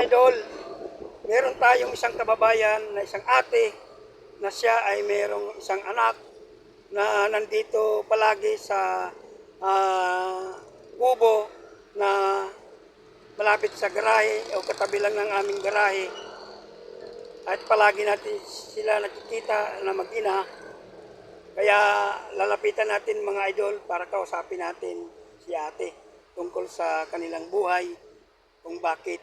idol, meron tayong isang kababayan na isang ate na siya ay merong isang anak na nandito palagi sa kubo na malapit sa garahe o katabi lang ng aming garahe. At palagi natin sila nakikita na mag-ina. Kaya lalapitan natin mga idol para kausapin natin si ate tungkol sa kanilang buhay, kung bakit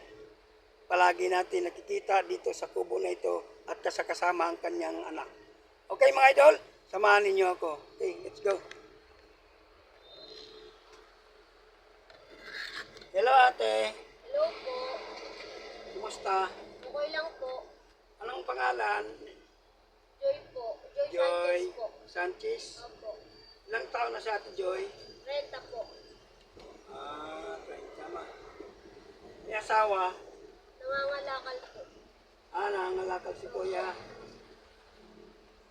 palagi natin nakikita dito sa kubo na ito at kasama ang kanyang anak. Okay mga idol, samahan ninyo ako. Okay, let's go. Hello ate. Hello po. Kumusta? Okay lang po. Anong pangalan? Joy po. Joy Joy Sanchez po. Sanchez. Opo. Ilang taon na si ate Joy? Renta po. Tama. May asawa? Nangangalakal po. Nangangalakal si kuya.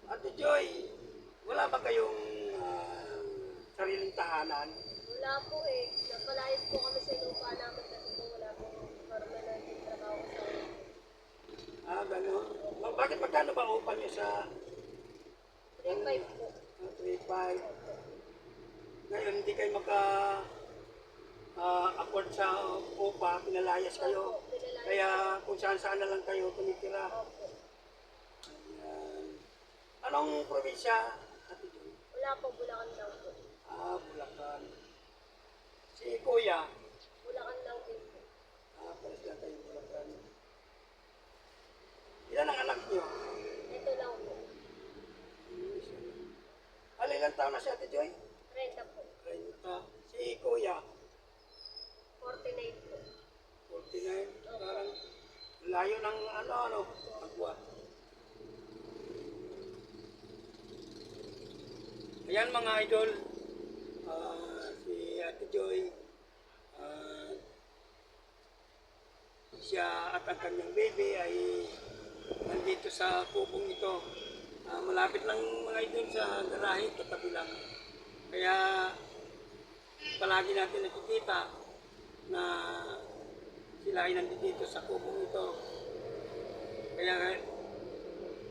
Ate Joy, wala ba kayong sariling tahanan? Wala po eh. Napalayas po kami sa lupa namin kasi po wala po permanent yung trabaho sa amin. Gano'n. Bakit magkano ba upa niyo sa 3-5 po. 3-5? Ngayon, hindi kayo afford sa upa, pinalayas kayo. Opo, pinalayas. Kaya kung saan na lang kayo tumitira. Opo. Ayan. Anong probinsya, Ate Joy? Wala po, Bulacan lang po. Bulacan. Si Kuya? Bulacan lang din po. Pares lang kayo Bulacan. Ilan ang anak niyo? Ito lang po. Ilang taon na si Ate Joy? Renta po. 30. Si Kuya? 49 po. 49. Parang layo ng agwat. Ayan mga idol, si Ate Joy, siya at ang kanyang baby ay nandito sa kubong ito. Malapit lang mga idol sa garahe, katabi lang. Kaya palagi natin nakikita na sila ay nandito sa kubong ito. Kaya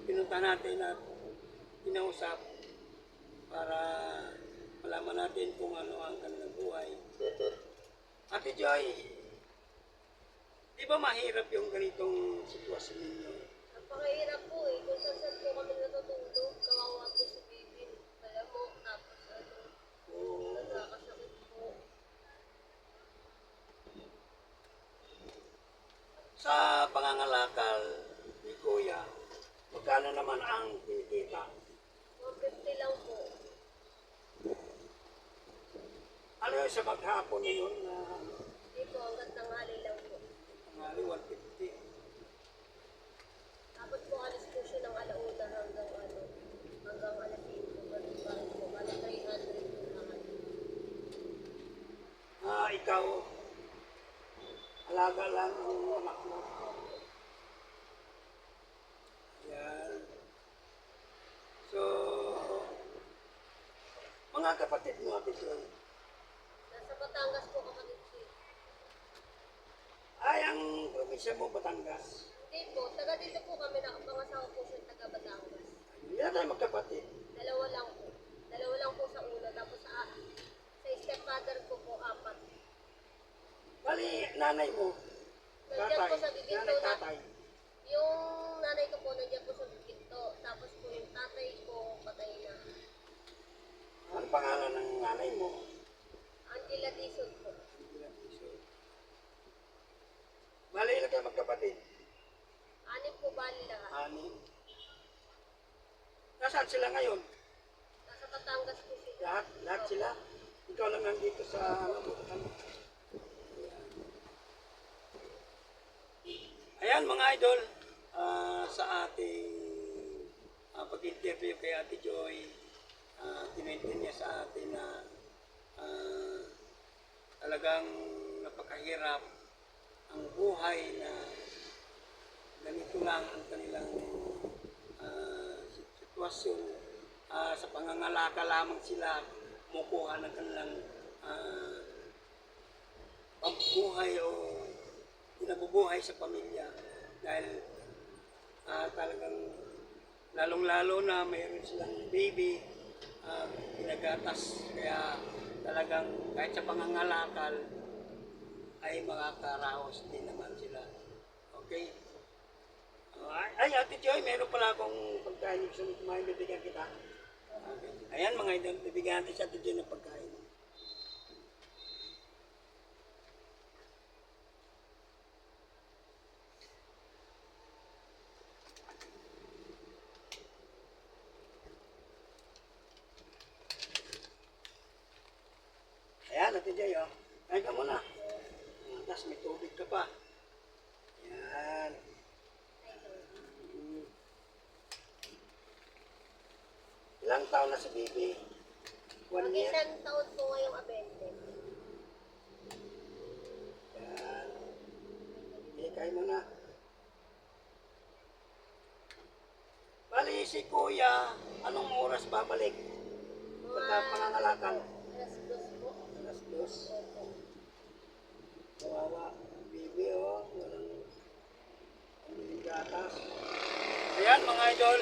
pinunta natin at pinausap para malaman natin kung ano ang kanilang buhay. Ate Joy, di ba mahirap yung ganitong sitwasyon ninyo? Napakahirap po eh. Kung saan po kami natutulog, kawawa po si baby. Alam mo, tapos nagkakasakit po. Sa pangangalakal ni Kuya, magkano naman ang kinikita? 150 lang po. Ano yung sa maghapon na yun na Hindi po, hanggang tanghali lang po. pangali 150? Tapos po alis po siya ng alauna hanggang alas 5. Ganun pa rin po. Bali 300 po lahat. Ikaw, alaga lang ang anak mo. Yan. So, mga kapatid mo, Ate Joy, Nasa Batangas po kapatid siya. ay ang probinsya mo, Batangas. Hindi po, taga dito po kami, nakapangasawa po siya taga Batangas. Hindi tayo magkapatid. Dalawa lang po. Dalawa lang po sa una, tapos sa stepfather ko po 4. Bali, nanay mo, Nandiyan po sa giginto nanay, na, tatay. yung nanay ko po nandiyan po sa giginto, tapos po yung tatay ko patay na. Ano pangalan ng nanay mo? Angela Dizon po. Bali, ilan kayo magkapatid? 6 po bali lahat. 6. Nasaan sila ngayon? Nasa Batangas po sila. Lahat sila? Ikaw lang nandito sa Bulacan. Ayan mga idol, sa ating pag-interview kay Ate Joy, tinitin niya sa atin na talagang napakahirap ang buhay na ganito lang ang kanilang sitwasyon. Sa pangangalaka lamang sila kumukuha ng kanilang pambuhay o kinabubuhay sa pamilya. Dahil talagang lalong-lalo na mayroon silang baby, pinagatas. Kaya talagang kahit sa pangangalakal ay makakaraos din naman sila. Okay? Ay, Ate Joy, meron pala akong pagkain. Gusto mo kumain, bibigyan kita. Okay. Ayan mga idol, bibigyan natin si Ate Joy ng pagkain. Ayan, Ate Joy, oh. Kain ka muna. Tapos may tubig ka pa. Ayan. Ilang taon na si Bibi? 1 year? Mag-isang taon po ngayong abente. Ayan. Kain mo na. Bali si Kuya, anong oras babalik? Pagka pangangalakal? Alas 2 po. Alas 2. Kawawa. Bibi, oh. Walang gatas. Ayan mga idol.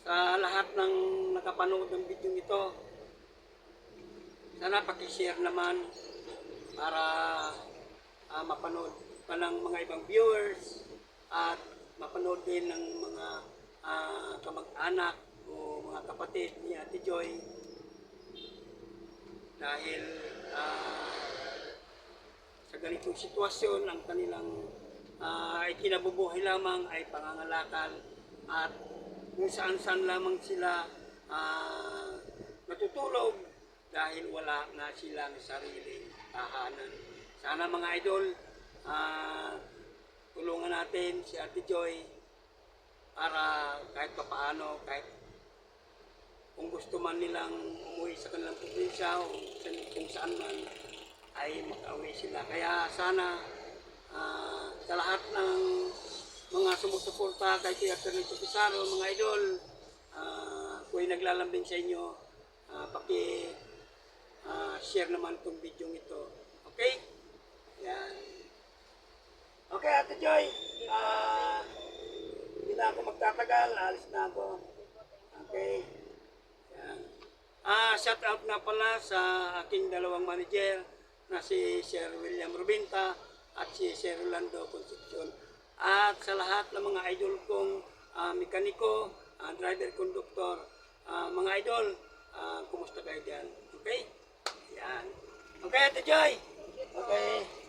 Sa lahat ng nakapanood ng video ito, sana pakishare naman para mapanood pa ng mga ibang viewers at mapanood din ng mga kamag-anak o mga kapatid ni Ate Joy dahil sa ganitong sitwasyon ang kanilang ikinabubuhay lamang ay pangangalakal at kung saan-saan lamang sila natutulog dahil wala na silang sariling tahanan. Sana mga idol, tulungan natin si Ate Joy para kahit papaano, kahit kung gusto man nilang umuwi sa kanilang probinsya o kung saan man ay makauwi sila. Kaya sana sa lahat ng mga sumusuporta kay Kuya Carlito Pizarro, mga idol, kung naglalambing sa inyo, share naman itong video ito. Okay? Yan. Okay, Ate Joy. Hindi na ako magtatagal. Alis na ako. Okay. Yan. Shout out na pala sa aking dalawang manager na si Sir William Rubinta at si Sir Rolando Concepcion. At sa lahat ng mga idol kong mekaniko, driver, conductor, mga idol, kumusta kayo dyan? Okay? Yan. Okay, Ate Joy. Okay.